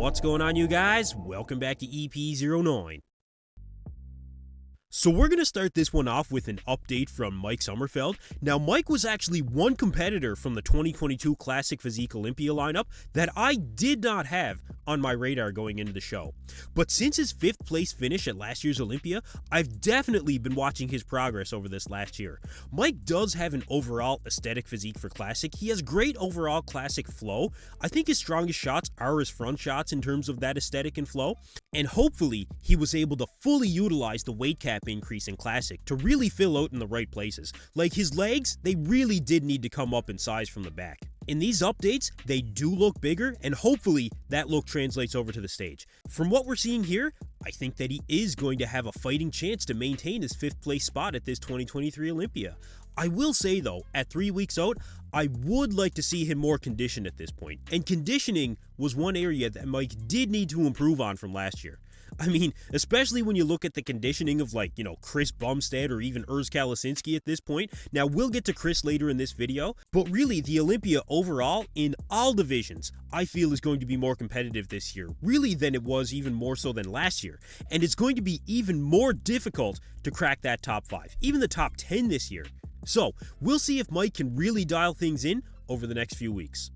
What's going on, you guys? Welcome back to EP09. So we're going to start this one off with an update from Mike Sommerfeld. Now, Mike was actually one competitor from the 2022 Classic Physique Olympia lineup that I did not have on my radar going into the show. But since his 5th place finish at last year's Olympia, I've definitely been watching his progress over this last year. Mike does have an overall aesthetic physique for Classic. He has great overall Classic flow. I think his strongest shots are his front shots in terms of that aesthetic and flow. And hopefully, he was able to fully utilize the weight cap increase in Classic to really fill out in the right places. Like his legs, they really did need to come up in size from the back. In these updates, they do look bigger, and hopefully that look translates over to the stage. From what we're seeing here, I think that he is going to have a fighting chance to maintain his 5th place spot at this 2023 Olympia. I will say though, at 3 weeks out, I would like to see him more conditioned at this point, and conditioning was one area that Mike did need to improve on from last year. I mean, especially when you look at the conditioning of Chris Bumstead or even Urs Kalasinski at this point. Now, we'll get to Chris later in this video, but really the Olympia overall in all divisions, I feel is going to be more competitive this year, really than it was even more so than last year. And it's going to be even more difficult to crack that top 5, even the top 10 this year. So, we'll see if Mike can really dial things in over the next few weeks.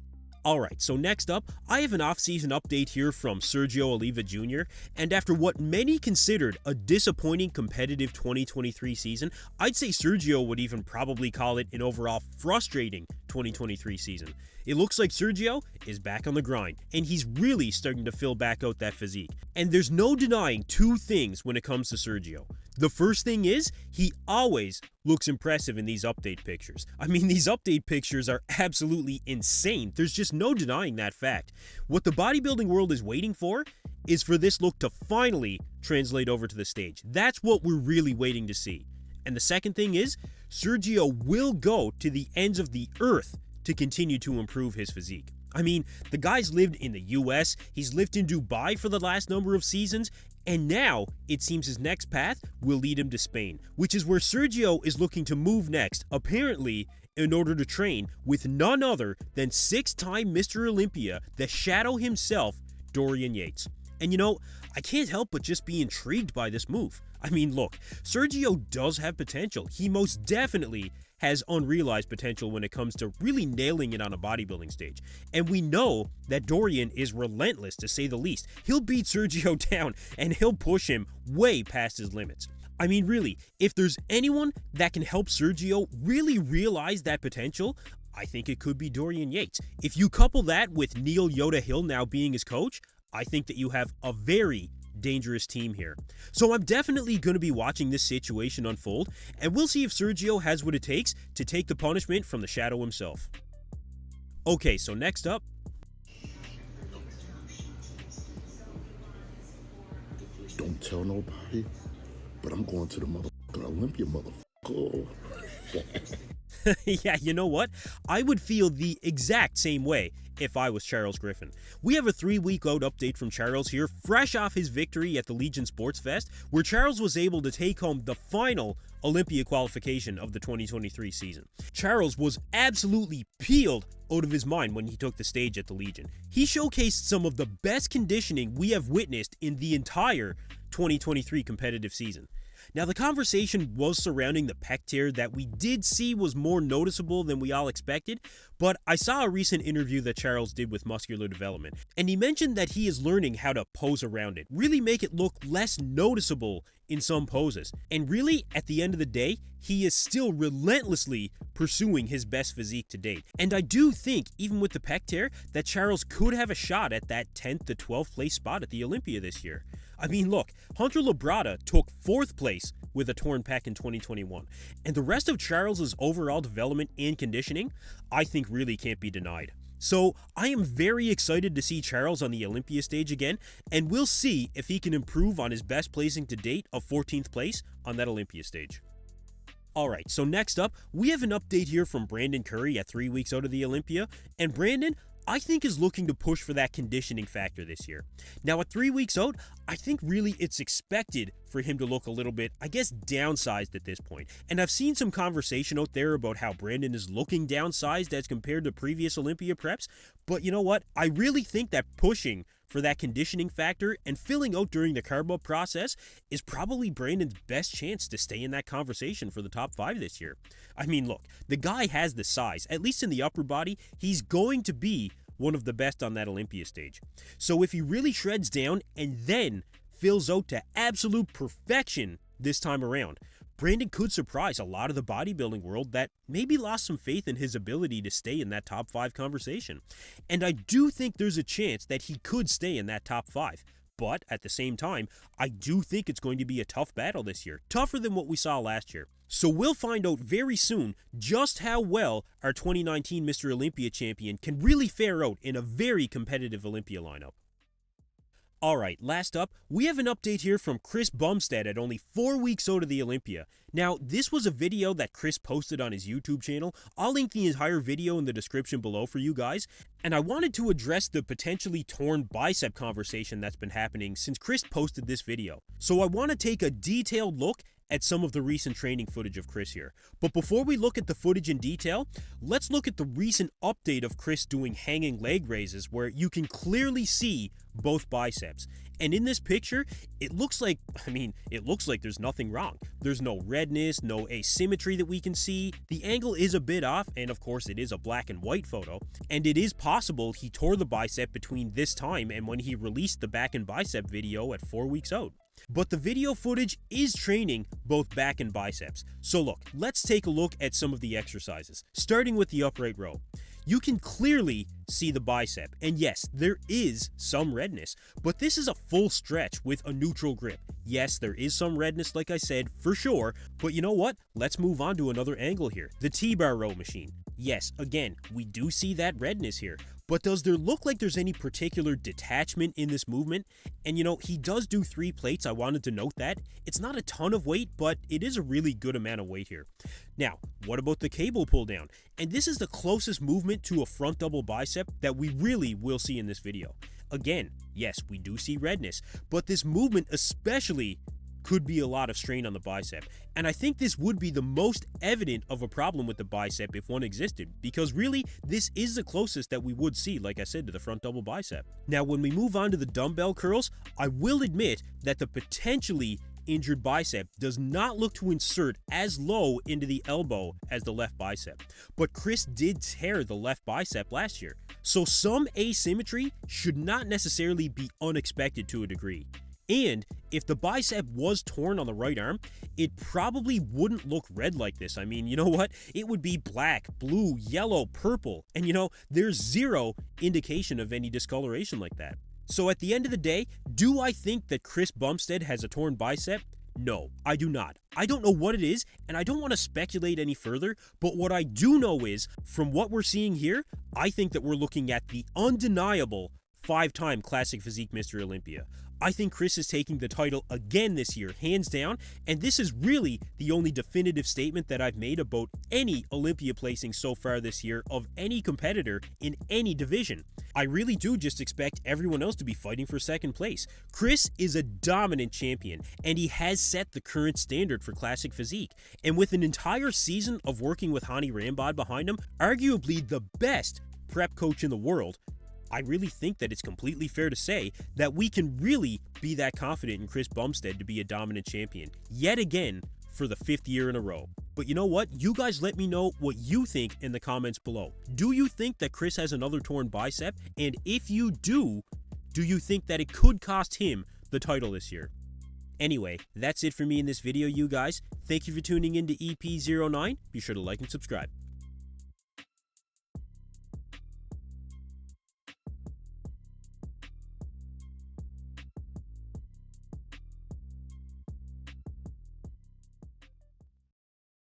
Alright, so next up, I have an off-season update here from Sergio Oliva Jr. And after what many considered a disappointing competitive 2023 season, I'd say Sergio would even probably call it an overall frustrating 2023 season. It looks like Sergio is back on the grind, and he's really starting to fill back out that physique. And there's no denying two things when it comes to Sergio. The first thing is, he always looks impressive in these update pictures. I mean, these update pictures are absolutely insane. There's just no denying that fact. What the bodybuilding world is waiting for is for this look to finally translate over to the stage. That's what we're really waiting to see. And the second thing is, Sergio will go to the ends of the earth to continue to improve his physique. I mean, the guy's lived in the US, he's lived in Dubai for the last number of seasons, and now it seems his next path will lead him to Spain, which is where Sergio is looking to move next, apparently in order to train with none other than 6-time Mr. Olympia, the Shadow himself, Dorian Yates. And you know, I can't help but just be intrigued by this move. I mean, look, Sergio does have potential. He most definitely has unrealized potential when it comes to really nailing it on a bodybuilding stage. And we know that Dorian is relentless, to say the least. He'll beat Sergio down and he'll push him way past his limits. I mean, really, if there's anyone that can help Sergio really realize that potential, I think it could be Dorian Yates. If you couple that with Neil Yoda Hill now being his coach, I think that you have a very dangerous team here. So I'm definitely going to be watching this situation unfold, and we'll see if Sergio has what it takes to take the punishment from the Shadow himself. Okay, so next up, don't tell nobody, but I'm going to the motherfucking Olympia, motherfucker. Yeah, you know what? I would feel the exact same way if I was Charles Griffen. We have a 3-week out update from Charles here, fresh off his victory at the Legion Sports Fest, where Charles was able to take home the final Olympia qualification of the 2023 season. Charles was absolutely peeled out of his mind when he took the stage at the Legion. He showcased some of the best conditioning we have witnessed in the entire 2023 competitive season. Now, the conversation was surrounding the pec tear that we did see was more noticeable than we all expected, but I saw a recent interview that Charles did with Muscular Development, and he mentioned that he is learning how to pose around it, really make it look less noticeable in some poses. And really, at the end of the day, he is still relentlessly pursuing his best physique to date. And I do think, even with the pec tear, that Charles could have a shot at that 10th to 12th place spot at the Olympia this year. I mean, look, Hunter Labrada took 4th place with a torn pec in 2021, and the rest of Charles's overall development and conditioning, I think really can't be denied. So I am very excited to see Charles on the Olympia stage again, and we'll see if he can improve on his best placing to date of 14th place on that Olympia stage. Alright, so next up, we have an update here from Brandon Curry at 3 weeks out of the Olympia, and Brandon, I think, is looking to push for that conditioning factor this year. Now, at 3 weeks out, I think really it's expected for him to look a little bit, I guess, downsized at this point. And I've seen some conversation out there about how Brandon is looking downsized as compared to previous Olympia preps. But you know what? I really think that pushing for that conditioning factor and filling out during the carb up process is probably Brandon's best chance to stay in that conversation for the top 5 this year. I mean, look, the guy has the size, at least in the upper body. He's going to be one of the best on that Olympia stage. So if he really shreds down and then fills out to absolute perfection this time around, Brandon could surprise a lot of the bodybuilding world that maybe lost some faith in his ability to stay in that top 5 conversation. And I do think there's a chance that he could stay in that top 5. But at the same time, I do think it's going to be a tough battle this year, tougher than what we saw last year. So we'll find out very soon just how well our 2019 Mr. Olympia champion can really fare out in a very competitive Olympia lineup. Alright, last up, we have an update here from Chris Bumstead at only 4 weeks out of the Olympia. Now, this was a video that Chris posted on his YouTube channel. I'll link the entire video in the description below for you guys. And I wanted to address the potentially torn bicep conversation that's been happening since Chris posted this video. So I want to take a detailed look at some of the recent training footage of Chris here. But before we look at the footage in detail, let's look at the recent update of Chris doing hanging leg raises where you can clearly see both biceps. And in this picture, it looks like there's nothing wrong. There's no redness, no asymmetry that we can see. The angle is a bit off, and of course it is a black and white photo. And it is possible he tore the bicep between this time and when he released the back and bicep video at 4 weeks out. But the video footage is training both back and biceps. So look, let's take a look at some of the exercises, starting with the upright row. You can clearly see the bicep, and yes, there is some redness, but this is a full stretch with a neutral grip. Yes, there is some redness, like I said, for sure, but you know what? Let's move on to another angle here, the T-bar row machine. Yes, again, we do see that redness here, but does there look like there's any particular detachment in this movement? And you know, he does do 3 plates, I wanted to note that. It's not a ton of weight, but it is a really good amount of weight here. Now, what about the cable pull down? And this is the closest movement to a front double bicep that we really will see in this video. Again, yes, we do see redness, but this movement especially could be a lot of strain on the bicep. And I think this would be the most evident of a problem with the bicep if one existed, because really, this is the closest that we would see, like I said, to the front double bicep. Now, when we move on to the dumbbell curls, I will admit that the potentially injured bicep does not look to insert as low into the elbow as the left bicep. But Chris did tear the left bicep last year, so some asymmetry should not necessarily be unexpected to a degree. And if the bicep was torn on the right arm, it probably wouldn't look red like this. I mean, you know what? It would be black, blue, yellow, purple. And you know, there's zero indication of any discoloration like that. So at the end of the day, do I think that Chris Bumstead has a torn bicep? No, I do not. I don't know what it is, and I don't want to speculate any further, but what I do know is, from what we're seeing here, I think that we're looking at the undeniable 5-time Classic Physique Mr. Olympia. I think Chris is taking the title again this year, hands down, and this is really the only definitive statement that I've made about any Olympia placing so far this year of any competitor in any division. I really do just expect everyone else to be fighting for second place. Chris is a dominant champion, and he has set the current standard for Classic Physique. And with an entire season of working with Hani Rambod behind him, arguably the best prep coach in the world, I really think that it's completely fair to say that we can really be that confident in Chris Bumstead to be a dominant champion, yet again, for the 5th year in a row. But you know what? You guys let me know what you think in the comments below. Do you think that Chris has another torn bicep? And if you do you think that it could cost him the title this year? Anyway, that's it for me in this video, you guys. Thank you for tuning in to EP09. Be sure to like and subscribe.